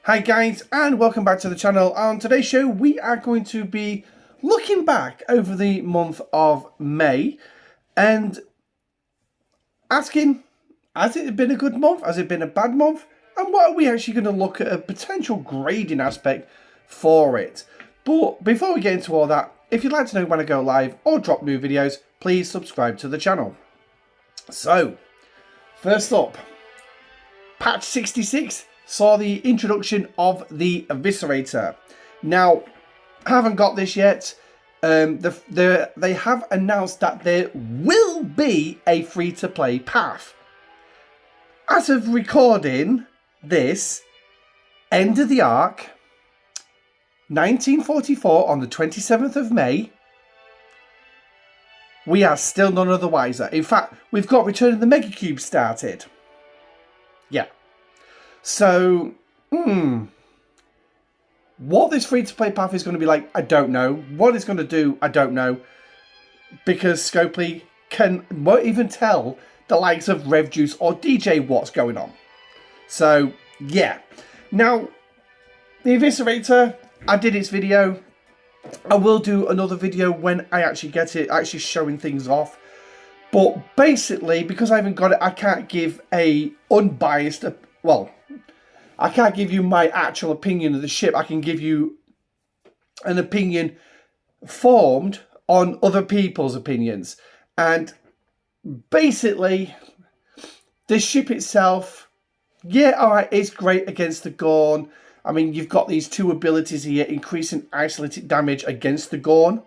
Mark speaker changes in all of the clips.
Speaker 1: Hi guys, and welcome back to the channel. On today's show we are going to be looking back over the month of May and asking, has it been a good month? Has it been a bad month? And what are we actually going to look at a potential grading aspect for it? But before we get into all that, if you'd like to know when I go live or drop new videos, please subscribe to the channel. So, first up, patch 66 saw the introduction of the Eviscerator. Now, I haven't got this yet. They have announced that there will be a free-to-play path. As of recording this, end of the arc, 1944 on the 27th of May, we are still none of the wiser. In fact, we've got Return of the Mega Cube started. Yeah. So, what this free-to-play path is going to be like, I don't know. What it's going to do, I don't know. Because Scopely won't even tell the likes of RevJuice or DJ what's going on. So, yeah. Now, the Eviscerator, I did its video. I will do another video when I actually get it, actually showing things off. But basically, because I haven't got it, I can't give a unbiased, well, I can't give you my actual opinion of the ship. I can give you an opinion formed on other people's opinions. And basically, the ship itself, yeah, alright, it's great against the Gorn. I mean, you've got these two abilities here, increasing isolated damage against the Gorn.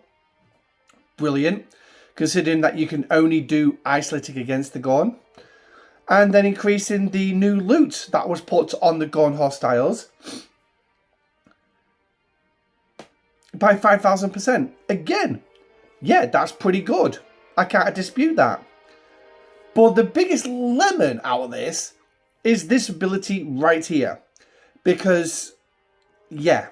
Speaker 1: Brilliant. Considering that you can only do isolating against the Gorn. And then increasing the new loot that was put on the Gorn hostiles by 5,000%. Again, yeah, that's pretty good. I can't dispute that. But the biggest lemon out of this is this ability right here. Because, yeah,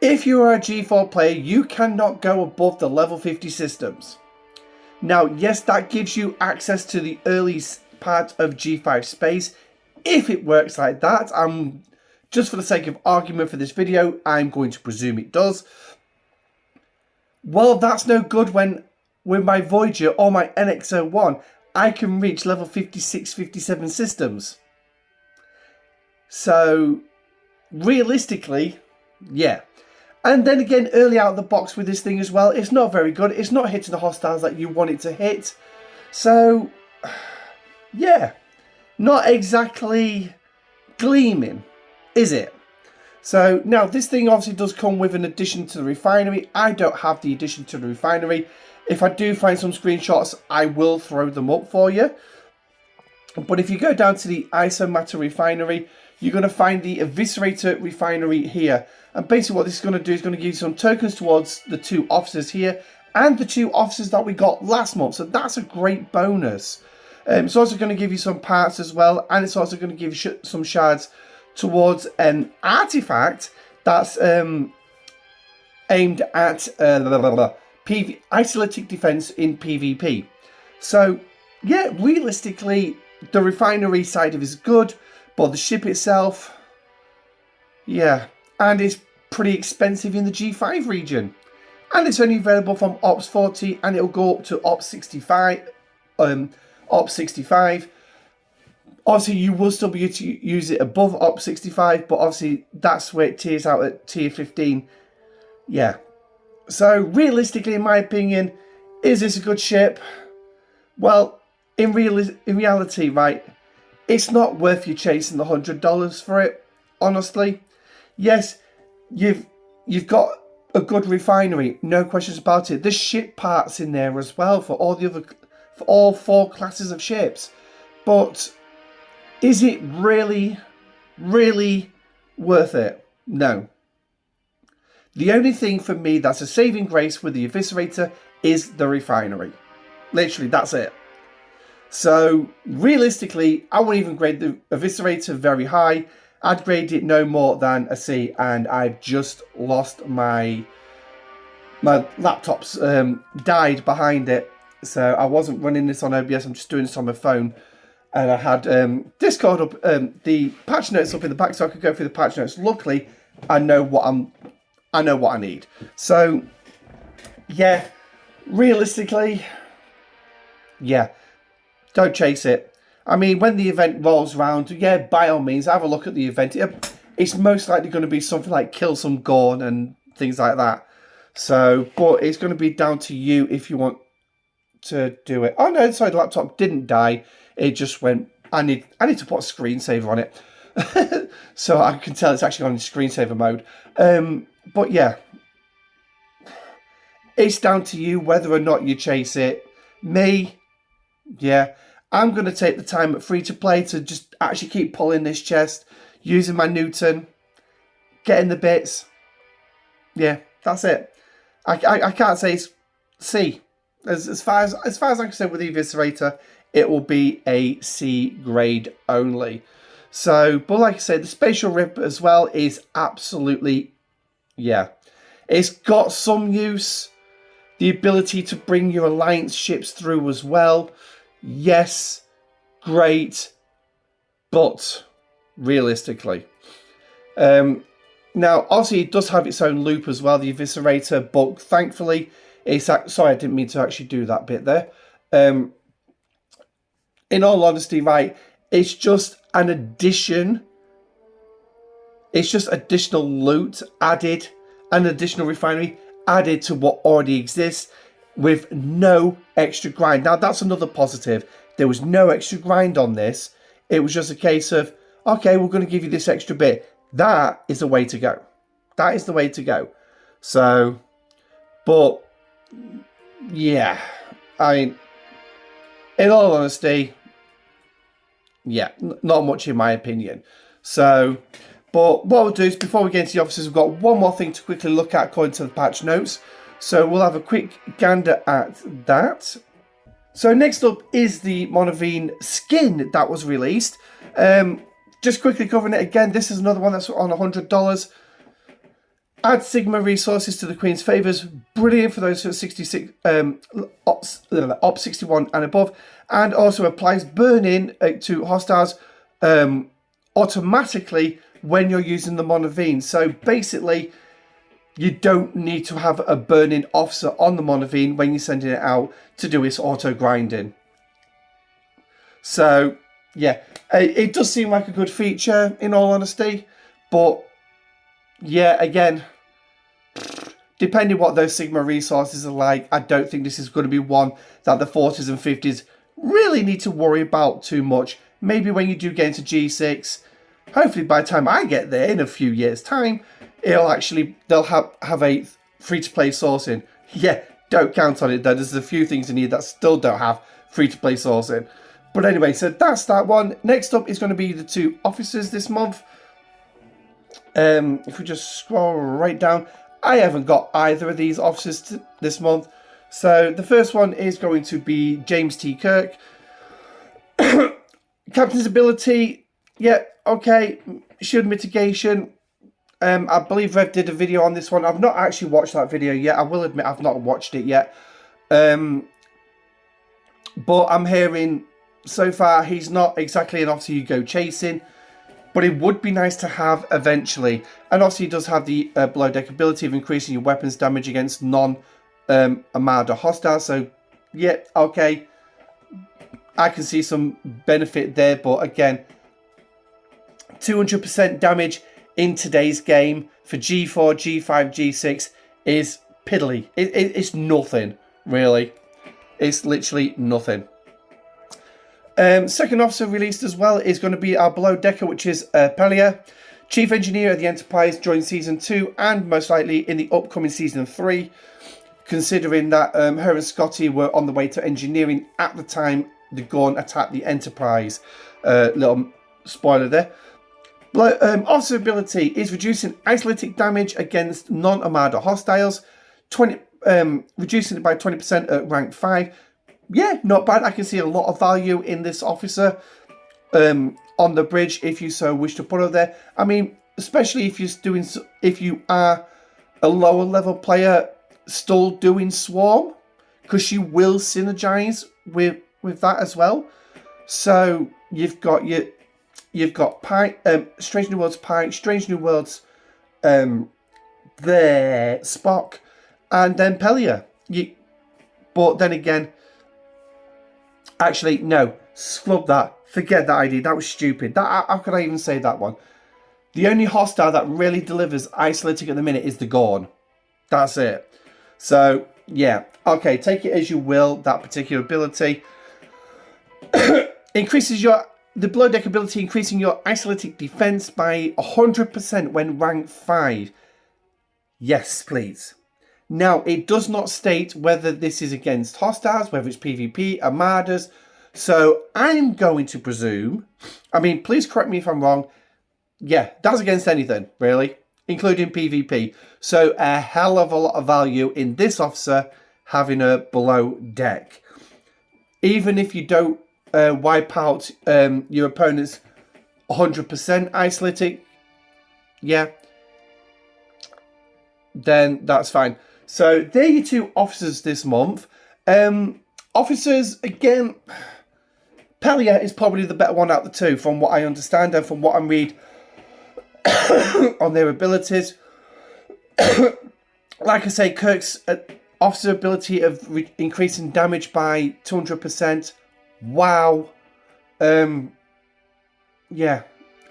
Speaker 1: if you are a G4 player, you cannot go above the level 50 systems. Now, yes, that gives you access to the early part of G5 space. If it works like that, just for the sake of argument for this video, I'm going to presume it does. Well, that's no good when with my Voyager or my NX-01, I can reach level 56, 57 systems. So, realistically, yeah. And then again, early out of the box with this thing as well, it's not very good. It's not hitting the hostiles that you want it to hit. So, yeah, not exactly gleaming, is it? So, now, this thing obviously does come with an addition to the refinery. I don't have the addition to the refinery. If I do find some screenshots, I will throw them up for you. But if you go down to the Isomatter refinery, you're going to find the Eviscerator refinery here. And basically what this is going to do is going to give you some tokens towards the two officers here and the two officers that we got last month. So that's a great bonus. It's also going to give you some parts as well. And it's also going to give you some shards towards an artifact that's aimed at isolatic defense in PvP. So, yeah, realistically, the refinery side of it is good. But the ship itself, yeah, and it's pretty expensive in the G5 region. And it's only available from Ops 40 and it'll go up to Ops 65. Ops 65. Obviously, you will still be able to use it above Ops 65, but obviously that's where it tiers out at tier 15. Yeah. So, realistically, in my opinion, is this a good ship? Well, in reality, right, it's not worth you chasing the $100 for it, honestly. Yes, you've got a good refinery, no questions about it. There's ship parts in there as well for all four classes of ships. But is it really, really worth it? No. The only thing for me that's a saving grace with the Eviscerator is the refinery. Literally, that's it. So, realistically, I wouldn't even grade the Eviscerator very high. I'd grade it no more than a C, and I've just lost my laptop's died behind it. So, I wasn't running this on OBS, I'm just doing this on my phone. and I had Discord up, the patch notes up in the back, so I could go through the patch notes. Luckily, I know what I need. So, yeah, realistically, yeah, don't chase it. I mean, when the event rolls around, yeah, by all means, have a look at the event. It's most likely going to be something like kill some Gorn and things like that. So, but it's going to be down to you if you want to do it. Oh no, sorry, the laptop didn't die. It just went. I need to put a screensaver on it, so I can tell it's actually on in screensaver mode. But yeah, it's down to you whether or not you chase it. Me, yeah, I'm going to take the time at free to play to just actually keep pulling this chest, using my Newton, getting the bits. Yeah, that's it. I can't say it's C. As far as I can say with the Eviscerator, it will be a C grade only. So, but like I said, the Spatial Rip as well is absolutely, yeah. It's got some use. The ability to bring your Alliance ships through as well. Yes, great. But, realistically. Now, obviously, it does have its own loop as well, the Eviscerator, but thankfully, it's... Sorry, I didn't mean to actually do that bit there. In all honesty, right, it's just an addition. It's just additional loot added, an additional refinery added to what already exists with no extra grind. Now, that's another positive. There was no extra grind on this. It was just a case of, okay, we're going to give you this extra bit. That is the way to go. That is the way to go. So, but, yeah. I mean, in all honesty, yeah, not much in my opinion. So, but what we'll do is, before we get into the officers, we've got one more thing to quickly look at according to the patch notes. So we'll have a quick gander at that. So next up is the Monaveen skin that was released. Just quickly covering it again, this is another one that's on $100. Add Sigma resources to the Queen's favours. Brilliant for those who are 66, Op 61 and above. And also applies burn-in to hostiles automatically when you're using the Monaveen. So basically, you don't need to have a burn-in officer on the Monaveen when you're sending it out to do its auto-grinding. So, yeah, it does seem like a good feature, in all honesty. But, yeah, again, depending what those Sigma resources are like, I don't think this is going to be one that the 40s and 50s really need to worry about too much. Maybe when you do get into G6, hopefully by the time I get there in a few years' time, they'll have a free-to-play sourcing. Yeah, don't count on it though. There's a few things you need that still don't have free-to-play sourcing. But anyway, so that's that one. Next up is going to be the two officers this month. If we just scroll right down, I haven't got either of these officers this month. So the first one is going to be James T. Kirk. Captain's ability, yeah, okay. Shield mitigation. I believe Rev did a video on this one. I've not actually watched that video yet. I will admit I've not watched it yet. But I'm hearing so far he's not exactly an officer you go chasing. But it would be nice to have eventually. And obviously he does have the below deck ability of increasing your weapons damage against non-Armada hostiles. So, yeah, okay. I can see some benefit there. But again, 200% damage in today's game for G4, G5, G6 is piddly. It's nothing, really. It's literally nothing. Second officer released as well is going to be our below decker, which is Pelia. Chief Engineer of the Enterprise joined Season 2 and most likely in the upcoming Season 3. Considering that her and Scotty were on the way to engineering at the time the Gorn attacked the Enterprise. Little spoiler there. Officer ability is reducing isolytic damage against non-Armada hostiles. Reducing it by 20% at rank 5. Yeah, not bad. I can see a lot of value in this officer on the bridge if you so wish to put her there. I mean, especially if you are a lower level player still doing Swarm, because she will synergize with that as well. So you've got Strange New Worlds Pike, Strange New Worlds there Spock, and then Pelia. But then again, actually no, scrub that. Forget that idea. That was stupid. How could I even say that one? The only hostile that really delivers isolating at the minute is the Gorn. That's it. So yeah, okay, take it as you will. That particular ability increases the below deck ability, increasing your isolating defense by 100% when rank 5. Yes, please. Now, it does not state whether this is against hostiles, whether it's PvP, armadas. So I'm going to presume, I mean, please correct me if I'm wrong. Yeah, that's against anything, really, including PvP. So a hell of a lot of value in this officer having a below deck. Even if you don't wipe out your opponent's 100% isolating, yeah, then that's fine. So there are your two officers this month. Officers, again, Pelia is probably the better one out of the two from what I understand and from what I read on their abilities. Like I say, Kirk's officer ability of increasing damage by 200%. Wow. Yeah.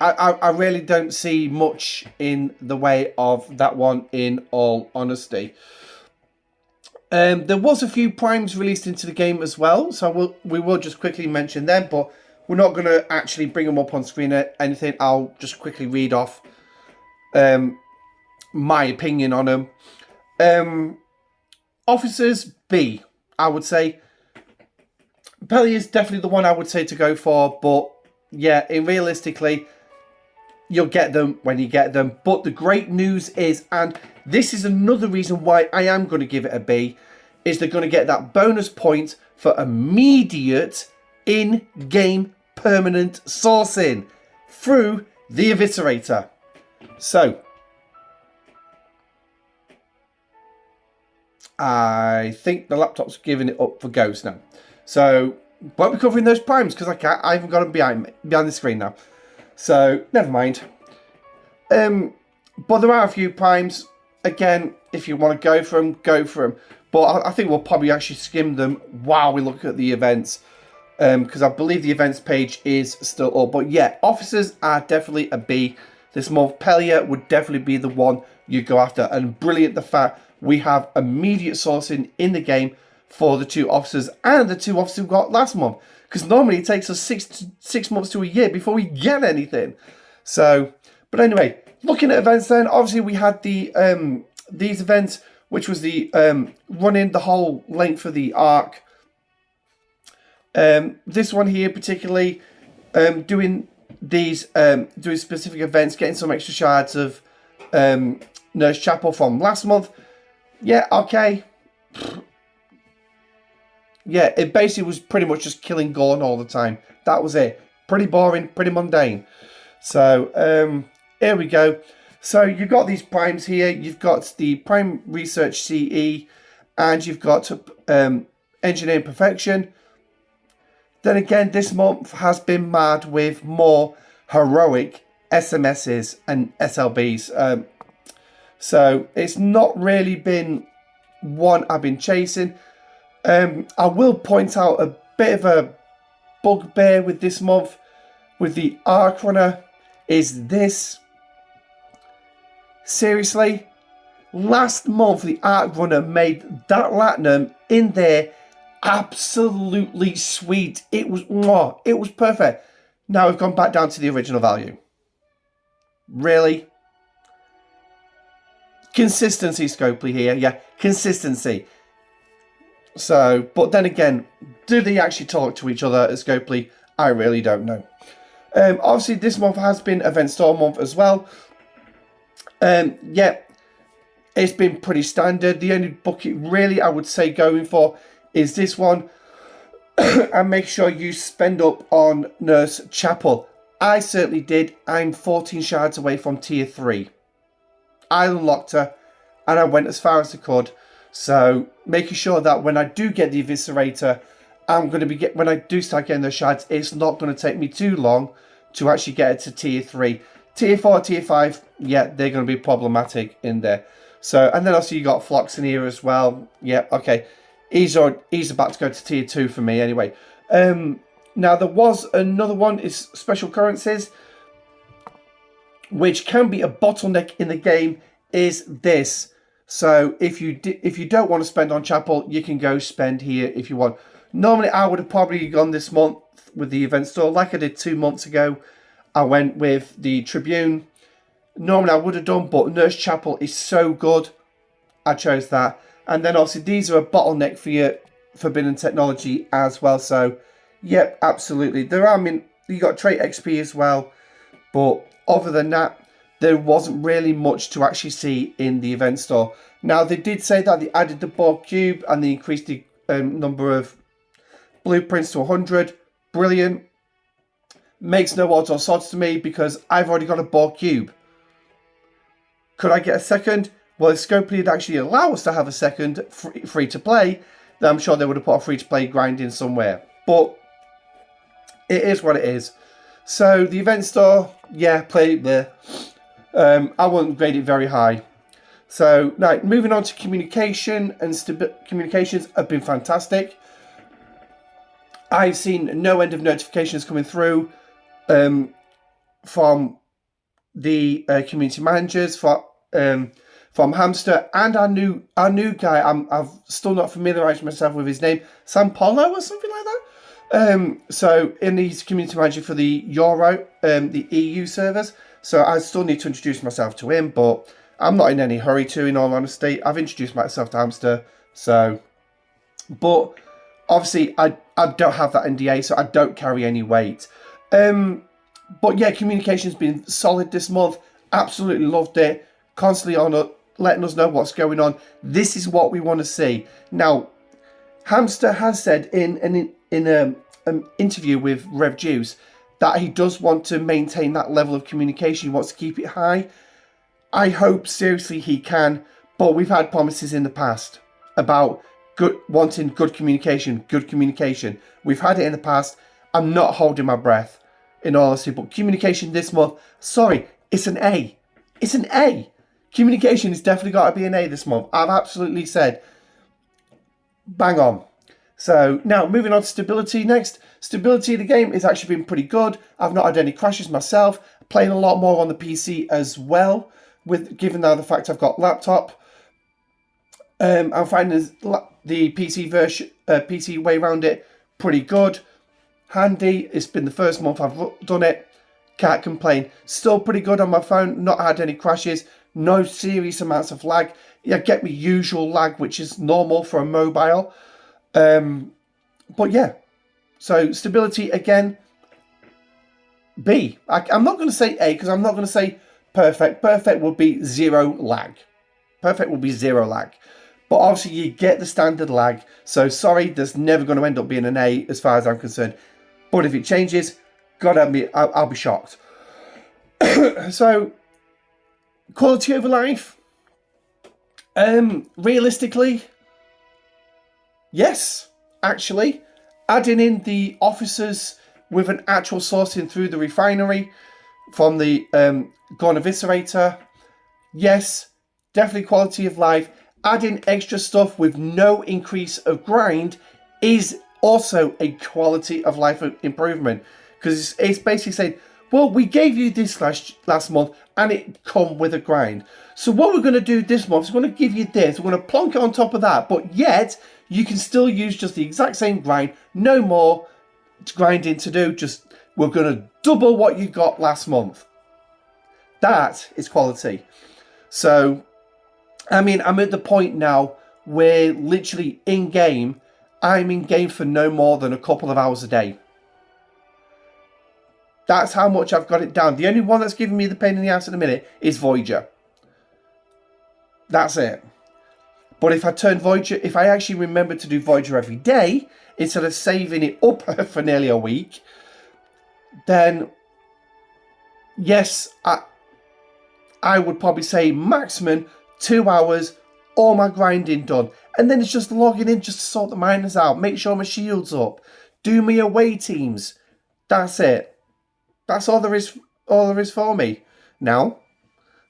Speaker 1: I really don't see much in the way of that one, in all honesty. There was a few primes released into the game as well, so we will just quickly mention them, but we're not going to actually bring them up on screen or anything. I'll just quickly read off my opinion on them. Officers B, I would say. Pelia is definitely the one I would say to go for, but yeah, realistically, you'll get them when you get them. But the great news is, and this is another reason why I am going to give it a B, is they're going to get that bonus point for immediate in-game permanent sourcing through the Eviscerator. So, I think the laptop's giving it up for Ghost now. So, won't be covering those primes because I haven't got them behind the screen now. So, never mind. But there are a few primes. Again, if you want to go for them, go for them. But I think we'll probably actually skim them while we look at the events. Because I believe the events page is still up. But yeah, officers are definitely a B this month. Pelia would definitely be the one you go after. And brilliant the fact we have immediate sourcing in the game for the two officers and the two officers we got last month. Because normally it takes us six months to a year before we get anything. So, but anyway, looking at events then, obviously we had the these events, which was the running the whole length of the arc. This one here particularly, doing these doing specific events, getting some extra shards of Nurse Chapel from last month. Yeah, okay. Yeah, it basically was pretty much just killing Gorn all the time. That was it. Pretty boring, pretty mundane. So, here we go. So, you've got these primes here. You've got the Prime Research CE. And you've got Engineering Perfection. Then again, this month has been mad with more heroic SMSs and SLBs. So, it's not really been one I've been chasing. I will point out a bit of a bugbear with this month with the Arc Runner is this. Seriously, last month the Arc Runner made that Latinum in there absolutely sweet. It was perfect. Now we've gone back down to the original value. Really? Consistency, Scopely here. Yeah, consistency. So, but then again, do they actually talk to each other at Scopely? I really don't know. Obviously, this month has been Event Store month as well. Yeah, it's been pretty standard. The only bucket really I would say going for is this one. And make sure you spend up on Nurse Chapel. I certainly did. I'm 14 shards away from tier 3. I unlocked her and I went as far as I could. So, making sure that when I do get the Eviscerator, I'm going to be when I do start getting those shards, it's not going to take me too long to actually get it to tier 3. Tier 4, tier 5, yeah, they're going to be problematic in there. So, and then also you got Phlox in here as well. Yeah, okay. He's about to go to tier 2 for me anyway. Now, there was another one, is special currencies, which can be a bottleneck in the game, is this. So, if you don't want to spend on Chapel, you can go spend here if you want. Normally, I would have probably gone this month with the event store, like I did 2 months ago. I went with the Tribune. Normally, I would have done, but Nurse Chapel is so good. I chose that. And then, obviously, these are a bottleneck for your Forbidden Technology as well. So, yep, absolutely. There are, I mean, you got trait XP as well. But other than that, there wasn't really much to actually see in the event store. Now, they did say that they added the Borg Cube and they increased the number of blueprints to 100. Brilliant. Makes no odds or sods to me because I've already got a Borg Cube. Could I get a second? Well, if Scopely would actually allow us to have a second free to play, then I'm sure they would have put a free to play grind in somewhere. But it is what it is. So the event store, yeah, play it there. I wouldn't grade it very high. So now moving on to communication and communications have been fantastic. I've seen no end of notifications coming through from the community managers from Hamster and our new guy. I've still not familiarised myself with his name, Sam Polo or something like that. So in he's community manager for the Euro, the EU servers. So I still need to introduce myself to him, but I'm not in any hurry to. In all honesty, I've introduced myself to Hamster. So, but obviously I don't have that NDA, so I don't carry any weight. But yeah, communication's been solid this month. Absolutely loved it. Constantly on letting us know what's going on. This is what we want to see. Now, Hamster has said in an interview with Rev Juice that he does want to maintain that level of communication. He wants to keep it high. I hope seriously he can. But we've had promises in the past about wanting good communication. We've had it in the past. I'm not holding my breath, in all honesty. But communication this month, sorry, it's an A. It's an A. Communication has definitely got to be an A this month. I've absolutely said bang on. So now moving on to stability next. Stability of the game has actually been pretty good. I've not had any crashes myself. Playing a lot more on the PC as well, given now the fact I've got laptop. I'm finding the PC version, PC way around it pretty good. Handy. It's been the first month I've done it. Can't complain. Still pretty good on my phone. Not had any crashes. No serious amounts of lag. Yeah, get me usual lag, which is normal for a mobile. But yeah. So stability again. B. I'm not going to say A because I'm not going to say perfect. Perfect would be zero lag. Perfect would be zero lag. But obviously you get the standard lag. So sorry, there's never going to end up being an A as far as I'm concerned. But if it changes, God help me, I'll be shocked. So, quality over life. Realistically, yes, actually. Adding in the officers with an actual sourcing through the refinery from the Gorn Eviscerator. Yes, definitely quality of life. Adding extra stuff with no increase of grind is also a quality of life improvement. Because it's basically saying, well, we gave you this last month and it come with a grind. So what we're going to do this month is we're going to give you this. We're going to plonk it on top of that. But yet, you can still use just the exact same grind. No more grinding to do. Just, we're going to double what you got last month. That is quality. So, I mean, I'm at the point now where literally in-game, I'm in-game for no more than a couple of hours a day. That's how much I've got it down. The only one that's giving me the pain in the ass at the minute is Voyager. That's it. But if I turn Voyager, if I actually remember to do Voyager every day, instead of saving it up for nearly a week, then yes, I would probably say maximum 2 hours all my grinding done. And then it's just logging in just to sort the miners out, make sure my shield's up, do my away teams. That's it. That's all there is for me now.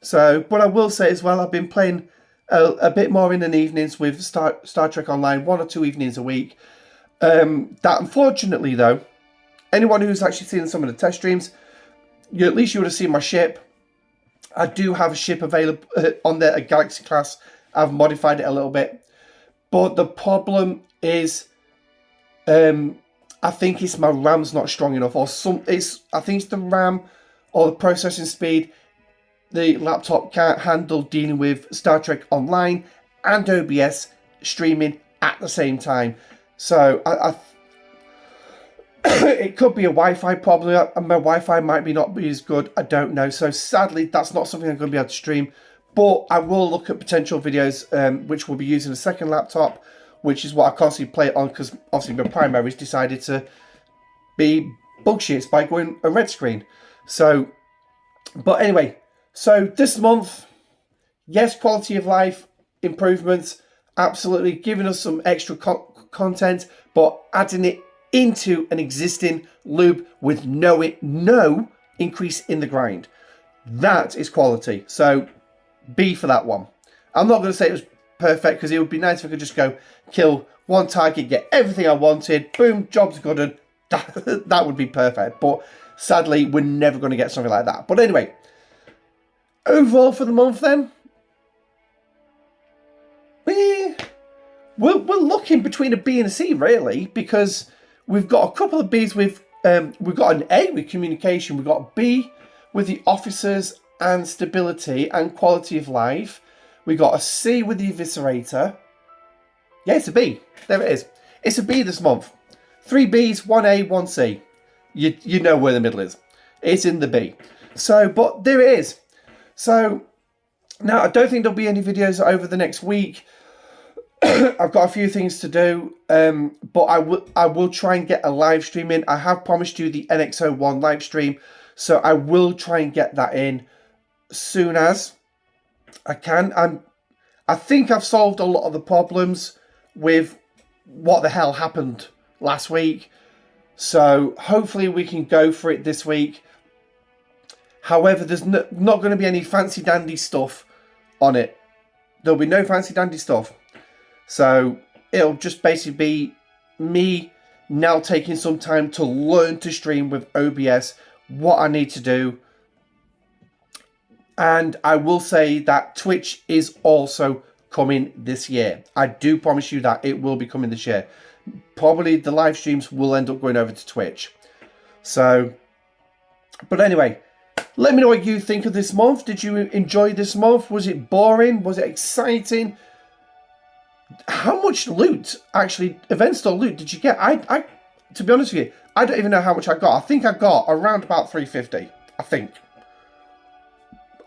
Speaker 1: So, but I will say as well, I've been playing a bit more in the evenings with Star Trek Online, 1 or 2 evenings a week. That unfortunately though, anyone who's actually seen some of the test streams, at least you would have seen my ship. I do have a ship available on there, a Galaxy class. I've modified it a little bit. But the problem is, I think it's my RAM's not strong enough, or I think it's the RAM or the processing speed. The laptop can't handle dealing with Star Trek Online and OBS streaming at the same time. So it could be a Wi-Fi problem, and my Wi-Fi might not be as good. I don't know. So sadly, that's not something I'm going to be able to stream. But I will look at potential videos, which will be using a second laptop, which is what I constantly play it on, because obviously my primaries decided to be bug shits by going a red screen. So, but anyway, so this month, yes, quality of life improvements, absolutely giving us some extra content, but adding it into an existing loop with no increase in the grind. That is quality. So B for that one. I'm not going to say it was perfect, because it would be nice if I could just go kill one target, get everything I wanted, boom, job's good, and that would be perfect. But sadly, we're never going to get something like that. But anyway, overall for the month then, we're looking between a B and a C really, because we've got a couple of Bs with, we've got an A with communication, we've got a B with the officers and stability and quality of life. We got a C with the eviscerator. Yeah, it's a B. There it is. It's a B this month. 3 Bs, 1 A, 1 C. You know where the middle is. It's in the B. So, but there it is. So, now I don't think there'll be any videos over the next week. I've got a few things to do, but I will try and get a live stream in. I have promised you the NX01 live stream, so I will try and get that in soon as I can. I think I've solved a lot of the problems with what the hell happened last week, so hopefully we can go for it this week. However, there's not going to be any fancy dandy stuff on it. There'll be no fancy dandy stuff. So it'll just basically be me now taking some time to learn to stream with OBS, what I need to do. And I will say that Twitch is also coming this year. I do promise you that it will be coming this year. Probably the live streams will end up going over to Twitch. So, but anyway, let me know what you think of this month. Did you enjoy this month? Was it boring? Was it exciting? How much loot, actually, event store loot did you get? I to be honest with you, I don't even know how much I got. I think I got around about 350. I think.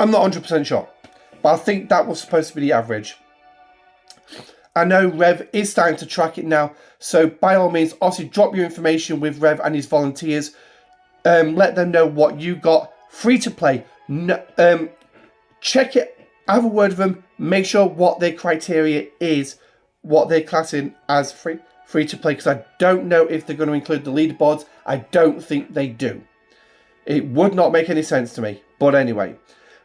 Speaker 1: I'm not 100% sure, but I think that was supposed to be the average. I know Rev is starting to track it now, so by all means, obviously drop your information with Rev and his volunteers. Let them know what you got. Free to play. No, check it. Have a word with them. Make sure what their criteria is, what they're classing as free to play, because I don't know if they're going to include the leaderboards. I don't think they do. It would not make any sense to me. But anyway,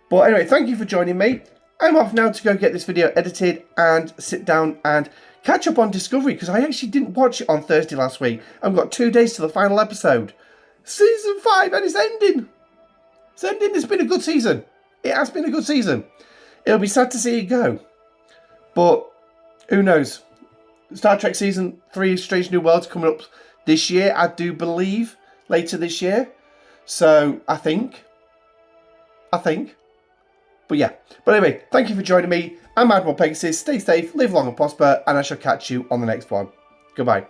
Speaker 1: thank you for joining me. I'm off now to go get this video edited and sit down and catch up on Discovery, because I actually didn't watch it on Thursday last week. I've got 2 days to the final episode. Season 5, and it's ending. It's ending. It's been a good season. It has been a good season. It'll be sad to see it go. But who knows? Star Trek Season 3 Strange New Worlds coming up this year, I do believe. Later this year. So, I think. But yeah. But anyway, thank you for joining me. I'm Admiral Pegasus. Stay safe, live long and prosper, and I shall catch you on the next one. Goodbye.